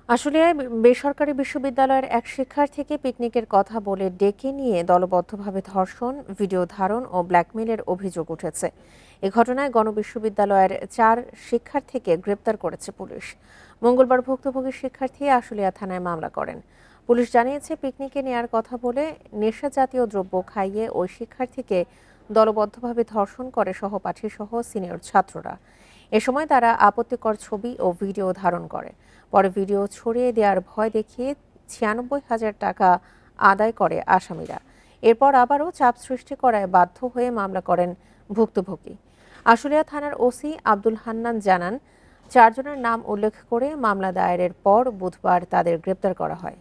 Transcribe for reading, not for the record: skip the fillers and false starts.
আশুলিয়ায় বেসরকারি বিশ্ববিদ্যালয়ের এক শিক্ষার্থীকে পিকনিকের কথা বলে ডেকে নিয়ে দলবদ্ধভাবে ধর্ষণ, ভিডিও ধারণ ও ব্ল্যাকমেইলের অভিযোগ উঠেছে। এ ঘটনায় গণবিশ্ববিদ্যালয়ের 4 শিক্ষার্থীকে গ্রেপ্তার করেছে পুলিশ। মঙ্গলবার ভুক্তভোগী শিক্ষার্থী আশুলিয়া থানায় মামলা করেন। পুলিশ জানিয়েছে, পিকনিকে নেয়ার কথা বলে নেশাজাতীয় দ্রব্য খাইয়ে ওই শিক্ষার্থীকে দলবদ্ধভাবে ধর্ষণ করে সহপাঠীসহ সিনিয়র ছাত্ররা। এ সময় তারা আপত্তিকর ছবি ও ভিডিও ধারণ করে। পরে ভিডিও ছড়িয়ে দেওয়ার ভয় দেখিয়ে ৯৬,০০০ টাকা আদায় করে আসামিরা। এরপর আবারও চাপ সৃষ্টি করায় বাধ্য হয়ে মামলা করেন ভুক্তভোগী। আশুলিয়া থানার ওসি আব্দুল হান্নান জানান, 4 জনের নাম উল্লেখ করে মামলা দায়েরের পর বুধবার তাদের গ্রেপ্তার করা হয়।